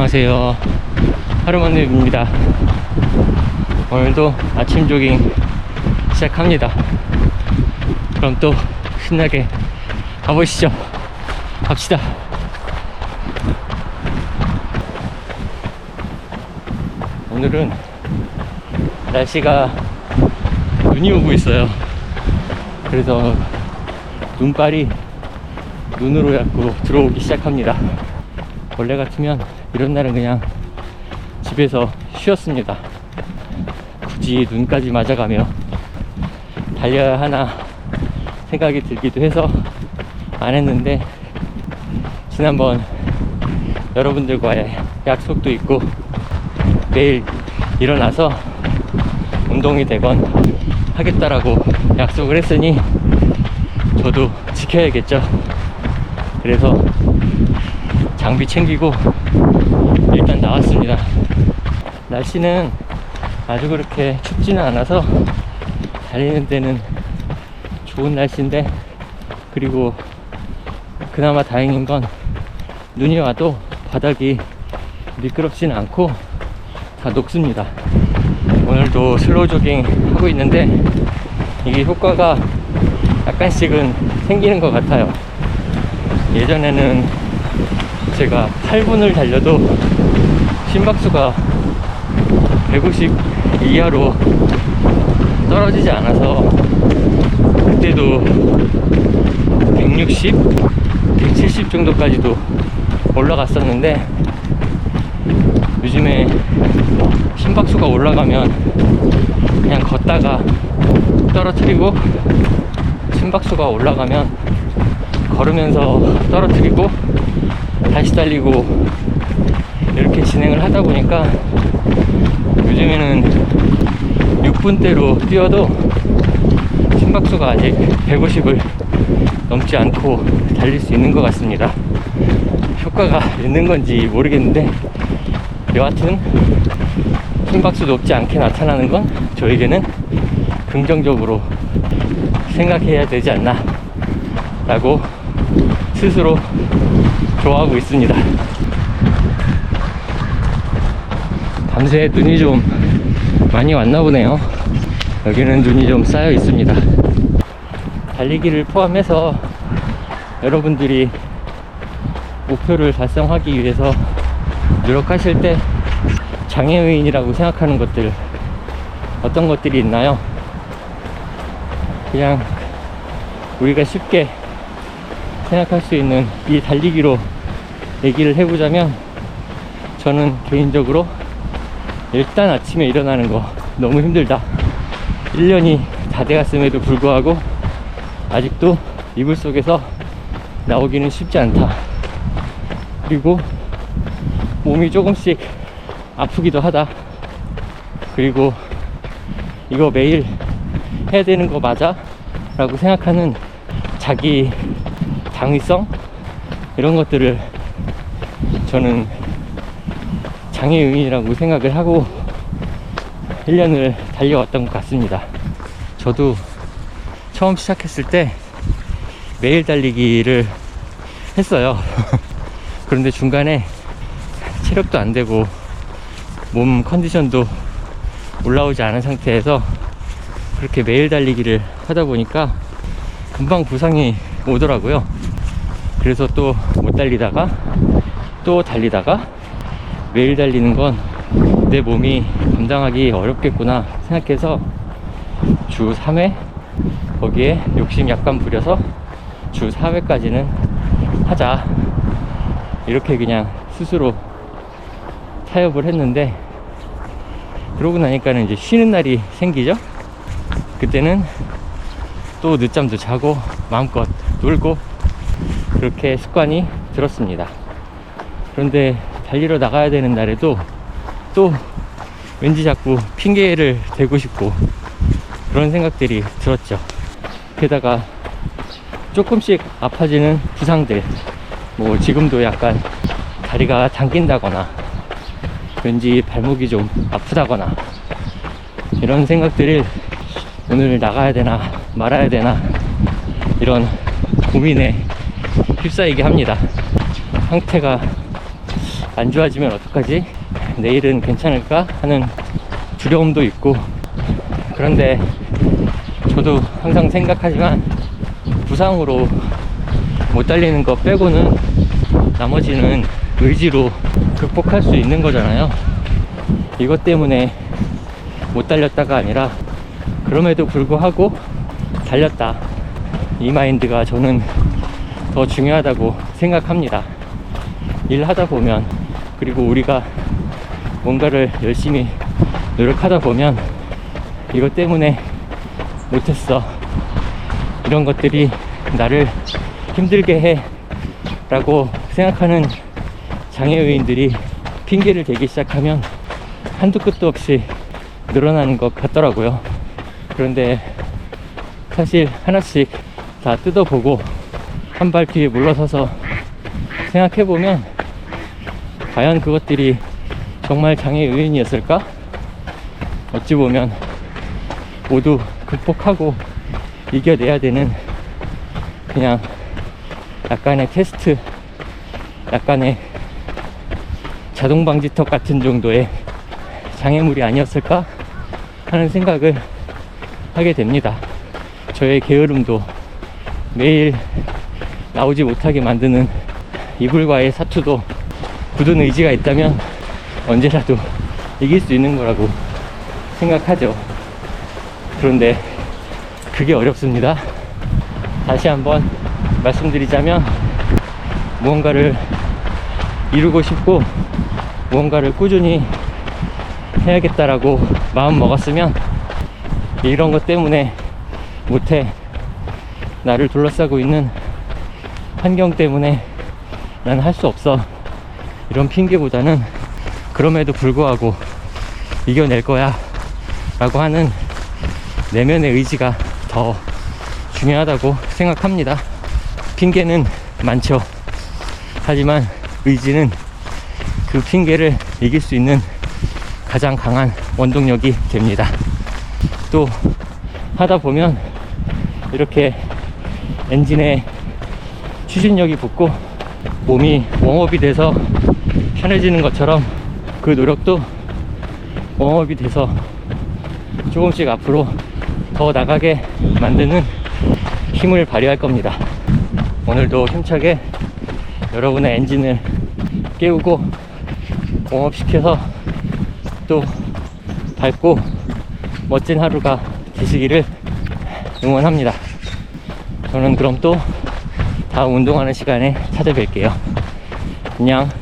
안녕하세요. 하루만입니다. 오늘도 아침 조깅 시작합니다. 그럼 또 신나게 가보시죠. 갑시다. 오늘은 날씨가 눈이 오고 있어요. 그래서 눈발이 눈으로 자꾸 들어오기 시작합니다. 원래 같으면 이런 날은 그냥 집에서 쉬었습니다. 굳이 눈까지 맞아가며 달려야 하나 생각이 들기도 해서 안 했는데, 지난번 여러분들과의 약속도 있고 매일 일어나서 운동이 되건 하겠다라고 약속을 했으니 저도 지켜야겠죠. 그래서 장비 챙기고 일단 나왔습니다. 날씨는 아주 그렇게 춥지는 않아서 달리는 데는 좋은 날씨인데, 그리고 그나마 다행인 건 눈이 와도 바닥이 미끄럽지는 않고 다 녹습니다. 오늘도 슬로우 조깅 하고 있는데 이게 효과가 약간씩은 생기는 것 같아요. 예전에는 제가 8분을 달려도 심박수가 150 이하로 떨어지지 않아서 그때도 160, 170 정도까지도 올라갔었는데, 요즘에 심박수가 올라가면 그냥 걷다가 떨어뜨리고, 심박수가 올라가면 걸으면서 떨어뜨리고 다시 달리고 이렇게 진행을 하다 보니까 요즘에는 6분대로 뛰어도 심박수가 아직 150을 넘지 않고 달릴 수 있는 것 같습니다. 효과가 있는 건지 모르겠는데, 여하튼 심박수 높지 않게 나타나는 건 저에게는 긍정적으로 생각해야 되지 않나 라고 스스로 좋아하고 있습니다. 밤새 눈이 좀 많이 왔나 보네요. 여기는 눈이 좀 쌓여 있습니다. 달리기를 포함해서 여러분들이 목표를 달성하기 위해서 노력하실 때 장애요인이라고 생각하는 것들, 어떤 것들이 있나요? 그냥 우리가 쉽게 생각할 수 있는 이 달리기로 얘기를 해보자면, 저는 개인적으로 일단 아침에 일어나는 거 너무 힘들다. 1년이 다 돼갔음에도 불구하고 아직도 이불 속에서 나오기는 쉽지 않다. 그리고 몸이 조금씩 아프기도 하다. 그리고 이거 매일 해야 되는 거 맞아? 라고 생각하는 자기 당위성? 이런 것들을 저는 장애요인이라고 생각을 하고 1년을 달려왔던 것 같습니다. 저도 처음 시작했을 때 매일 달리기를 했어요. 그런데 중간에 체력도 안 되고 몸 컨디션도 올라오지 않은 상태에서 그렇게 매일 달리기를 하다 보니까 금방 부상이 오더라고요. 그래서 또 못 달리다가 또 달리다가, 매일 달리는 건 내 몸이 감당하기 어렵겠구나 생각해서 주 3회, 거기에 욕심 약간 부려서 주 4회까지는 하자, 이렇게 그냥 스스로 타협을 했는데, 그러고 나니까는 이제 쉬는 날이 생기죠. 그때는 또 늦잠도 자고 마음껏 놀고 그렇게 습관이 들었습니다. 그런데 달리러 나가야 되는 날에도 또 왠지 자꾸 핑계를 대고 싶고 그런 생각들이 들었죠. 게다가 조금씩 아파지는 부상들, 뭐 지금도 약간 다리가 당긴다거나 왠지 발목이 좀 아프다거나, 이런 생각들을 오늘 나가야 되나 말아야 되나 이런 고민에 휩싸이게 합니다. 상태가 안 좋아지면 어떡하지? 내일은 괜찮을까? 하는 두려움도 있고, 그런데 저도 항상 생각하지만 부상으로 못 달리는 거 빼고는 나머지는 의지로 극복할 수 있는 거잖아요. 이것 때문에 못 달렸다가 아니라 그럼에도 불구하고 달렸다, 이 마인드가 저는 더 중요하다고 생각합니다. 일하다 보면, 그리고 우리가 뭔가를 열심히 노력하다 보면 이것 때문에 못했어, 이런 것들이 나를 힘들게 해 라고 생각하는 장애요인들이 핑계를 대기 시작하면 한두 끝도 없이 늘어나는 것 같더라고요. 그런데 사실 하나씩 다 뜯어보고 한 발 뒤에 물러서서 생각해보면 과연 그것들이 정말 장애 요인이었을까? 어찌 보면 모두 극복하고 이겨내야 되는 그냥 약간의 테스트, 약간의 자동방지턱 같은 정도의 장애물이 아니었을까 하는 생각을 하게 됩니다. 저의 게으름도, 매일 나오지 못하게 만드는 이불과의 사투도 굳은 의지가 있다면 언제라도 이길 수 있는 거라고 생각하죠. 그런데 그게 어렵습니다. 다시 한번 말씀드리자면, 무언가를 이루고 싶고 무언가를 꾸준히 해야겠다라고 마음 먹었으면 이런 것 때문에 못해, 나를 둘러싸고 있는 환경 때문에 난 할 수 없어, 이런 핑계보다는 그럼에도 불구하고 이겨낼 거야 라고 하는 내면의 의지가 더 중요하다고 생각합니다. 핑계는 많죠. 하지만 의지는 그 핑계를 이길 수 있는 가장 강한 원동력이 됩니다. 또 하다 보면 이렇게 엔진에 추진력이 붙고 몸이 웜업이 돼서 편해지는 것처럼 그 노력도 웜업이 돼서 조금씩 앞으로 더 나가게 만드는 힘을 발휘할 겁니다. 오늘도 힘차게 여러분의 엔진을 깨우고 웜업 시켜서 또 밝고 멋진 하루가 되시기를 응원합니다. 저는 그럼 또 다음 운동하는 시간에 찾아뵐게요. 안녕.